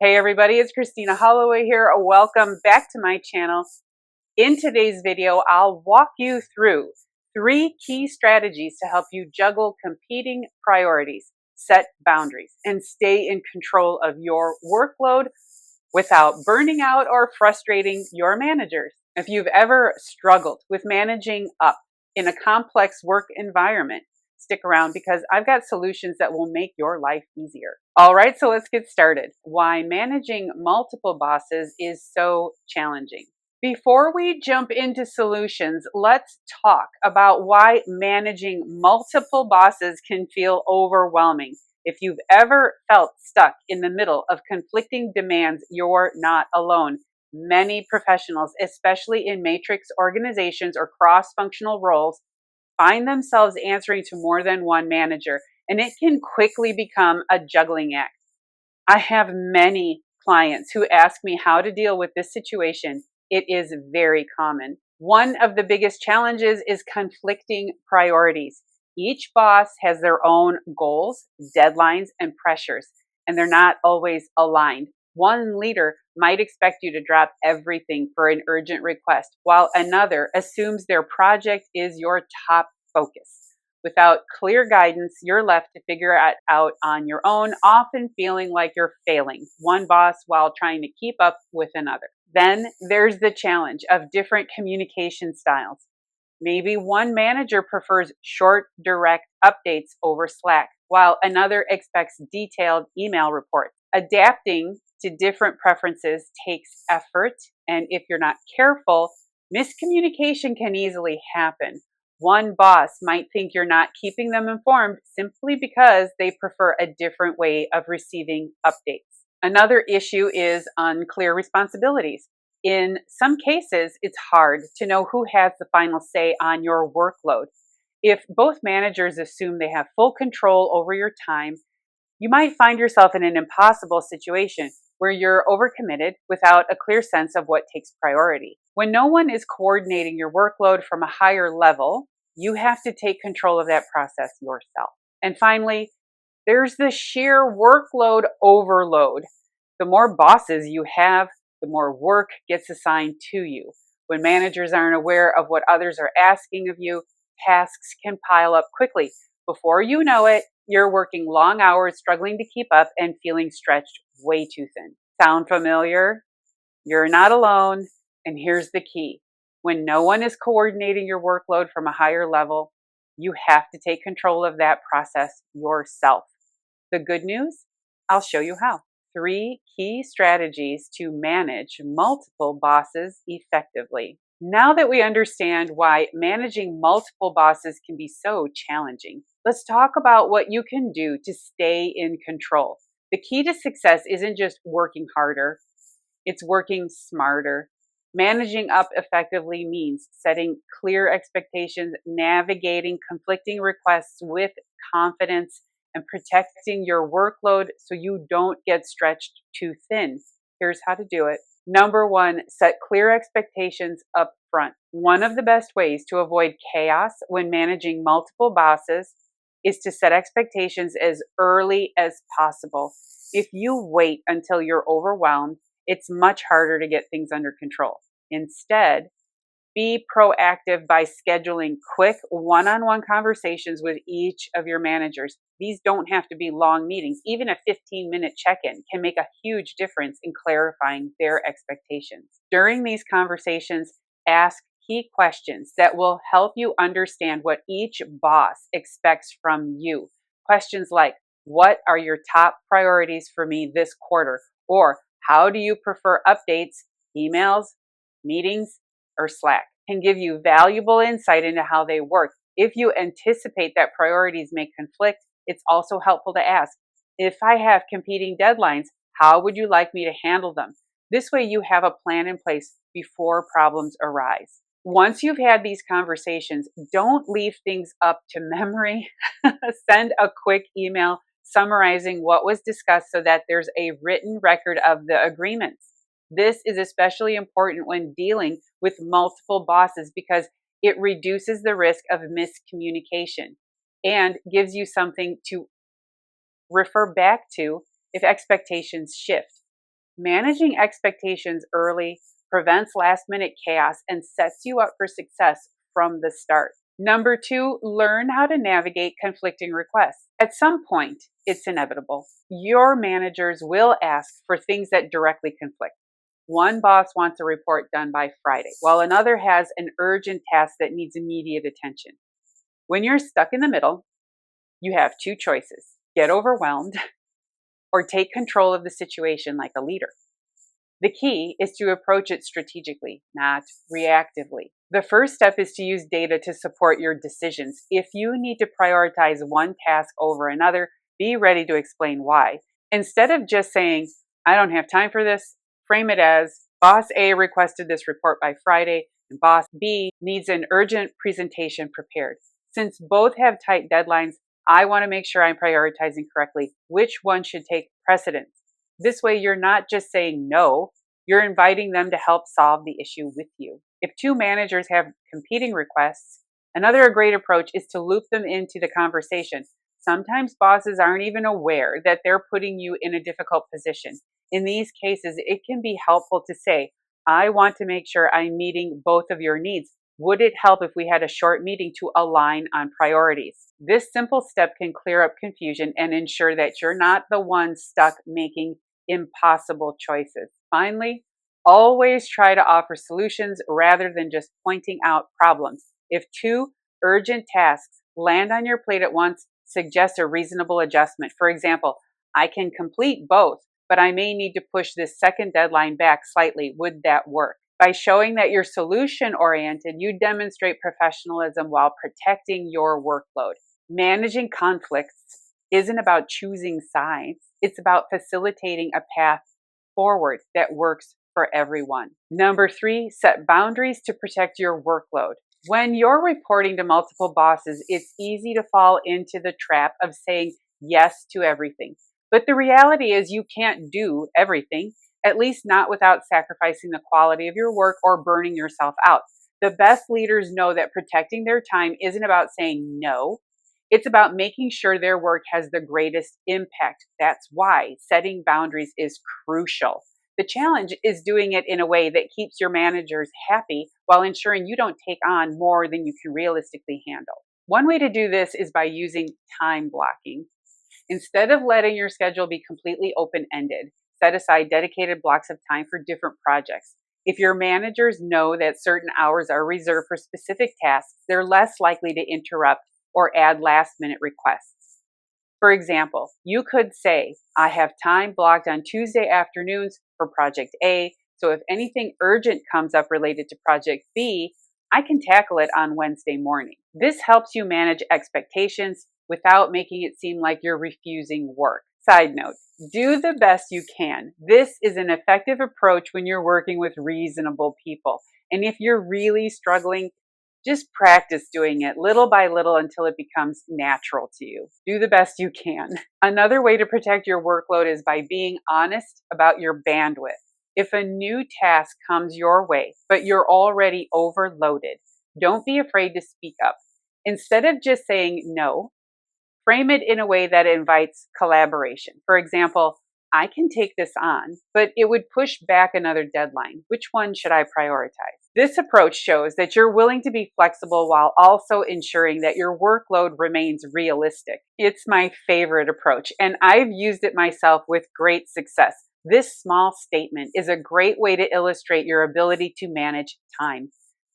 Hey everybody, it's Christina Holloway here. Welcome back to my channel. In today's video, I'll walk you through 3 key strategies to help you juggle competing priorities, set boundaries, and stay in control of your workload without burning out or frustrating your managers. If you've ever struggled with managing up in a complex work environment, stick around because I've got solutions that will make your life easier. All right, so let's get started. Why managing multiple bosses is so challenging. Before we jump into solutions, let's talk about why managing multiple bosses can feel overwhelming. If you've ever felt stuck in the middle of conflicting demands, you're not alone. Many professionals, especially in matrix organizations or cross-functional roles, find themselves answering to more than one manager, and it can quickly become a juggling act. I have many clients who ask me how to deal with this situation. It is very common. One of the biggest challenges is conflicting priorities. Each boss has their own goals, deadlines, and pressures, and they're not always aligned. One leader might expect you to drop everything for an urgent request, while another assumes their project is your top focus. Without clear guidance, you're left to figure it out on your own, often feeling like you're failing one boss while trying to keep up with another. Then there's the challenge of different communication styles. Maybe one manager prefers short, direct updates over Slack, while another expects detailed email reports. Adapting to different preferences takes effort, and if you're not careful, miscommunication can easily happen. One boss might think you're not keeping them informed simply because they prefer a different way of receiving updates. Another issue is unclear responsibilities. In some cases, it's hard to know who has the final say on your workload. If both managers assume they have full control over your time, you might find yourself in an impossible situation where you're overcommitted without a clear sense of what takes priority. When no one is coordinating your workload from a higher level, you have to take control of that process yourself. And finally, there's the sheer workload overload. The more bosses you have, the more work gets assigned to you. When managers aren't aware of what others are asking of you, tasks can pile up quickly. Before you know it, you're working long hours, struggling to keep up, and feeling stretched way too thin. Sound familiar? You're not alone, and here's the key. When no one is coordinating your workload from a higher level, you have to take control of that process yourself. The good news? I'll show you how. 3 key strategies to manage multiple bosses effectively. Now that we understand why managing multiple bosses can be so challenging, let's talk about what you can do to stay in control. The key to success isn't just working harder, it's working smarter. Managing up effectively means setting clear expectations, navigating conflicting requests with confidence, and protecting your workload so you don't get stretched too thin. Here's how to do it. Number 1, set clear expectations up front. One of the best ways to avoid chaos when managing multiple bosses is to set expectations as early as possible. If you wait until you're overwhelmed, it's much harder to get things under control. Instead, be proactive by scheduling quick one-on-one conversations with each of your managers. These don't have to be long meetings. Even a 15-minute check-in can make a huge difference in clarifying their expectations. During these conversations, ask key questions that will help you understand what each boss expects from you. Questions like, what are your top priorities for me this quarter? Or how do you prefer updates, emails, meetings, or Slack? Can give you valuable insight into how they work. If you anticipate that priorities may conflict, it's also helpful to ask, if I have competing deadlines, how would you like me to handle them? This way you have a plan in place before problems arise. Once you've had these conversations, don't leave things up to memory. Send a quick email summarizing what was discussed so that there's a written record of the agreements. This is especially important when dealing with multiple bosses because it reduces the risk of miscommunication and gives you something to refer back to if expectations shift. Managing expectations early prevents last-minute chaos and sets you up for success from the start. Number 2, learn how to navigate conflicting requests. At some point, it's inevitable. Your managers will ask for things that directly conflict. One boss wants a report done by Friday, while another has an urgent task that needs immediate attention. When you're stuck in the middle, you have two choices: get overwhelmed or take control of the situation like a leader. The key is to approach it strategically, not reactively. The first step is to use data to support your decisions. If you need to prioritize one task over another, be ready to explain why. Instead of just saying, I don't have time for this, frame it as, Boss A requested this report by Friday, and Boss B needs an urgent presentation prepared. Since both have tight deadlines, I want to make sure I'm prioritizing correctly. Which one should take precedence? This way, you're not just saying no, you're inviting them to help solve the issue with you. If two managers have competing requests, another great approach is to loop them into the conversation. Sometimes bosses aren't even aware that they're putting you in a difficult position. In these cases, it can be helpful to say, I want to make sure I'm meeting both of your needs. Would it help if we had a short meeting to align on priorities? This simple step can clear up confusion and ensure that you're not the one stuck making impossible choices. Finally, always try to offer solutions rather than just pointing out problems. If two urgent tasks land on your plate at once, suggest a reasonable adjustment. For example, I can complete both, but I may need to push this second deadline back slightly. Would that work? By showing that you're solution-oriented, you demonstrate professionalism while protecting your workload. Managing conflicts isn't about choosing sides. It's about facilitating a path forward that works for everyone. Number 3, set boundaries to protect your workload. When you're reporting to multiple bosses, it's easy to fall into the trap of saying yes to everything. But the reality is you can't do everything, at least not without sacrificing the quality of your work or burning yourself out. The best leaders know that protecting their time isn't about saying no. It's about making sure their work has the greatest impact. That's why setting boundaries is crucial. The challenge is doing it in a way that keeps your managers happy while ensuring you don't take on more than you can realistically handle. One way to do this is by using time blocking. Instead of letting your schedule be completely open-ended, set aside dedicated blocks of time for different projects. If your managers know that certain hours are reserved for specific tasks, they're less likely to interrupt or add last-minute requests. For example, you could say, I have time blocked on Tuesday afternoons for Project A, so if anything urgent comes up related to Project B, I can tackle it on Wednesday morning. This helps you manage expectations without making it seem like you're refusing work. Side note, do the best you can. This is an effective approach when you're working with reasonable people. And if you're really struggling, just practice doing it little by little until it becomes natural to you. Do the best you can. Another way to protect your workload is by being honest about your bandwidth. If a new task comes your way, but you're already overloaded, don't be afraid to speak up. Instead of just saying no, frame it in a way that invites collaboration. For example, I can take this on, but it would push back another deadline. Which one should I prioritize? This approach shows that you're willing to be flexible while also ensuring that your workload remains realistic. It's my favorite approach, and I've used it myself with great success. This small statement is a great way to illustrate your ability to manage time.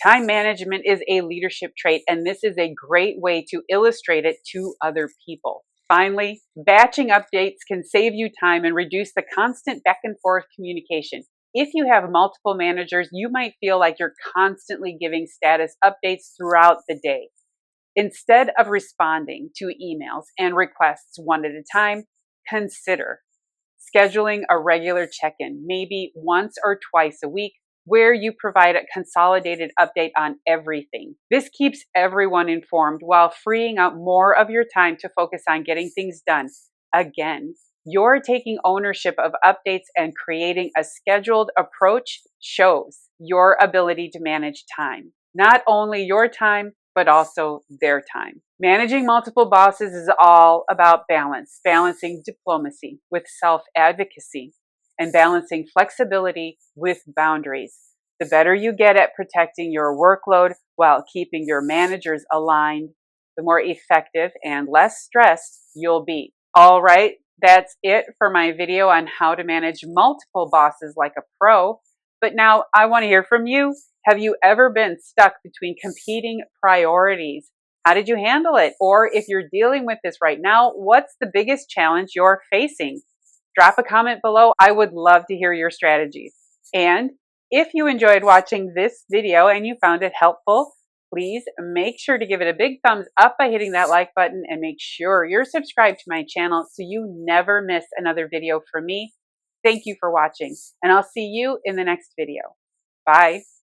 Time management is a leadership trait, and this is a great way to illustrate it to other people. Finally, batching updates can save you time and reduce the constant back and forth communication. If you have multiple managers, you might feel like you're constantly giving status updates throughout the day. Instead of responding to emails and requests one at a time, consider scheduling a regular check-in, maybe once or twice a week, where you provide a consolidated update on everything. This keeps everyone informed while freeing up more of your time to focus on getting things done. Again, you're taking ownership of updates, and creating a scheduled approach shows your ability to manage time. Not only your time, but also their time. Managing multiple bosses is all about balance, balancing diplomacy with self-advocacy. and balancing flexibility with boundaries. The better you get at protecting your workload while keeping your managers aligned, the more effective and less stressed you'll be. All right, that's it for my video on how to manage multiple bosses like a pro. But now I want to hear from you. Have you ever been stuck between competing priorities? How did you handle it? Or if you're dealing with this right now, what's the biggest challenge you're facing? Drop a comment below. I would love to hear your strategies. And if you enjoyed watching this video and you found it helpful, please make sure to give it a big thumbs up by hitting that like button, and make sure you're subscribed to my channel so you never miss another video from me. Thank you for watching, and I'll see you in the next video. Bye.